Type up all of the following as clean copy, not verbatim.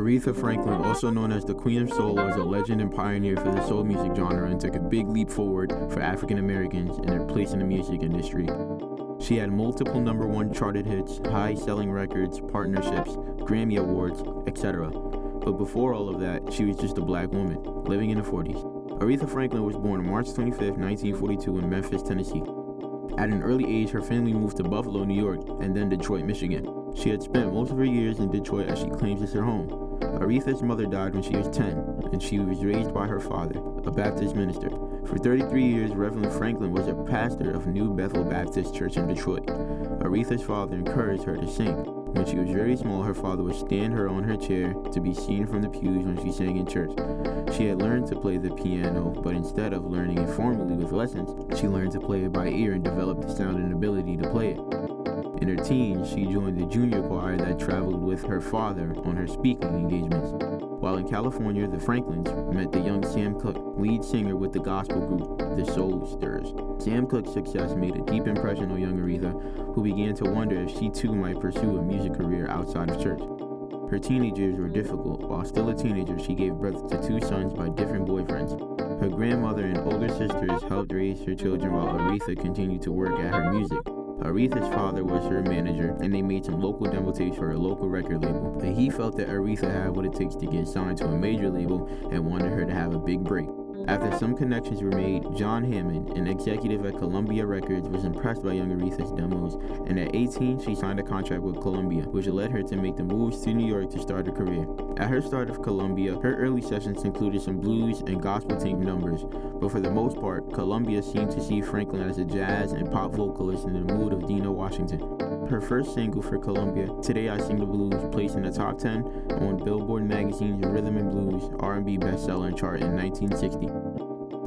Aretha Franklin, also known as the Queen of Soul, was a legend and pioneer for the soul music genre and took a big leap forward for African Americans in their place in the music industry. She had multiple #1 charted hits, high-selling records, partnerships, Grammy Awards, etc. But before all of that, she was just a black woman, living in the 40s. Aretha Franklin was born on March 25, 1942 in Memphis, Tennessee. At an early age, her family moved to Buffalo, New York, and then Detroit, Michigan. She had spent most of her years in Detroit as she claims it's her home. Aretha's mother died when she was 10, and she was raised by her father, a Baptist minister. For 33 years, Reverend Franklin was a pastor of New Bethel Baptist Church in Detroit. Aretha's father encouraged her to sing. When she was very small, her father would stand her on her chair to be seen from the pews when she sang in church. She had learned to play the piano, but instead of learning it formally with lessons, she learned to play it by ear and developed the sound and ability to play it. In her teens, she joined the junior choir that traveled with her father on her speaking engagements. While in California, the Franklins met the young Sam Cooke, lead singer with the gospel group, the Soul Stirrers. Sam Cooke's success made a deep impression on young Aretha, who began to wonder if she too might pursue a music career outside of church. Her teenage years were difficult. While still a teenager, she gave birth to 2 sons by different boyfriends. Her grandmother and older sisters helped raise her children while Aretha continued to work at her music. Aretha's father was her manager, and they made some local demo tapes for a local record label. But he felt that Aretha had what it takes to get signed to a major label and wanted her to have a big break. After some connections were made, John Hammond, an executive at Columbia Records, was impressed by young Aretha's demos, and at 18, she signed a contract with Columbia, which led her to make the moves to New York to start a career. At her start of Columbia, her early sessions included some blues and gospel-themed numbers, but for the most part, Columbia seemed to see Franklin as a jazz and pop vocalist in the mood of Dinah Washington. Her first single for Columbia, Today I Sing the Blues, placed in the top 10 on Billboard magazine's Rhythm and Blues R&B bestseller chart in 1960.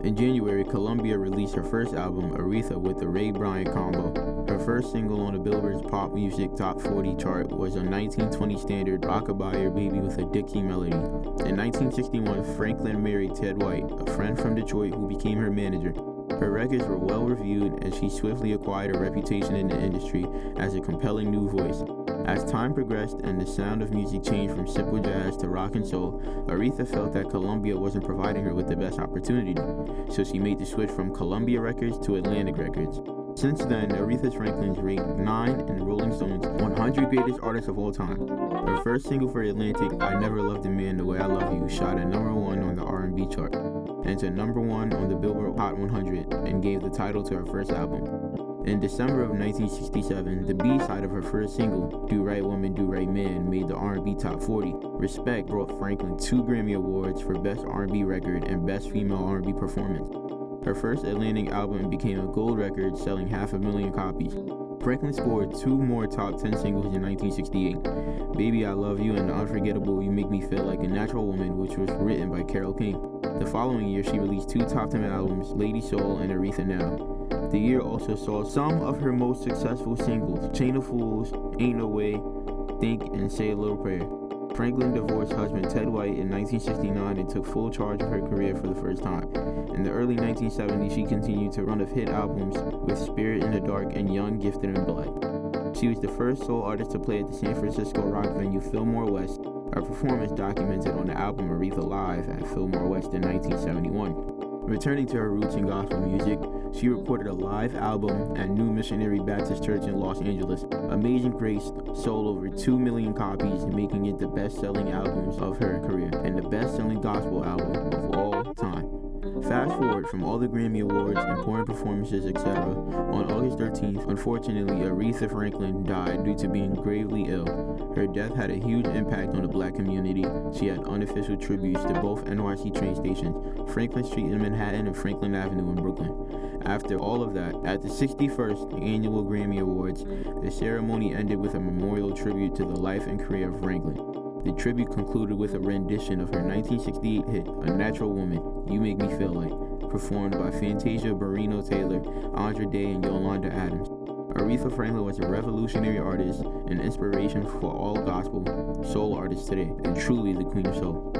In January, Columbia released her first album, Aretha with the Ray Bryant Combo. Her first single on the Billboard's Pop Music Top 40 chart was a 1920 standard Rockabye Baby with a Dixie melody. In 1961, Franklin married Ted White, a friend from Detroit who became her manager. Her records were well reviewed, and she swiftly acquired a reputation in the industry as a compelling new voice. As time progressed and the sound of music changed from simple jazz to rock and soul, Aretha felt that Columbia wasn't providing her with the best opportunity, so she made the switch from Columbia Records to Atlantic Records. Since then, Aretha Franklin's ranked 9 in Rolling Stone's 100 Greatest Artists of All Time. Her first single for Atlantic, I Never Loved a Man the Way I Love You, shot at #1 on the R&B chart, and to #1 on the Billboard Hot 100, and gave the title to her first album. In December of 1967, the B-side of her first single, Do Right Woman, Do Right Man, made the R&B Top 40. Respect brought Franklin 2 Grammy Awards for Best R&B Record and Best Female R&B Performance. Her first Atlantic album became a gold record, selling 500,000 copies. Franklin scored 2 more top 10 singles in 1968, Baby I Love You and the unforgettable You Make Me Feel Like a Natural Woman, which was written by Carole King. The following year, she released 2 top 10 albums, Lady Soul and Aretha Now. The year also saw some of her most successful singles, Chain of Fools, Ain't No Way, Think, and Say a Little Prayer. Franklin divorced husband Ted White in 1969 and took full charge of her career for the first time. In the early 1970s, she continued to run of hit albums with Spirit in the Dark and Young, Gifted, and Black. She was the first soul artist to play at the San Francisco rock venue Fillmore West. Her performance documented on the album Aretha Live at Fillmore West in 1971. Returning to her roots in gospel music, she recorded a live album at New Missionary Baptist Church in Los Angeles. Amazing Grace sold over 2 million copies, making it the best-selling albums of her career and the best-selling gospel album of all time. Fast forward from all the Grammy Awards, important performances, etc. On August 13th, unfortunately, Aretha Franklin died due to being gravely ill. Her death had a huge impact on the black community. She had unofficial tributes to both NYC train stations, Franklin Street in Manhattan and Franklin Avenue in Brooklyn. After all of that, at the 61st Annual Grammy Awards, the ceremony ended with a memorial tribute to the life and career of Franklin. The tribute concluded with a rendition of her 1968 hit, A Natural Woman, You Make Me Feel Like, performed by Fantasia Barrino Taylor, Andra Day, and Yolanda Adams. Aretha Franklin was a revolutionary artist and inspiration for all gospel soul artists today, and truly the Queen of Soul.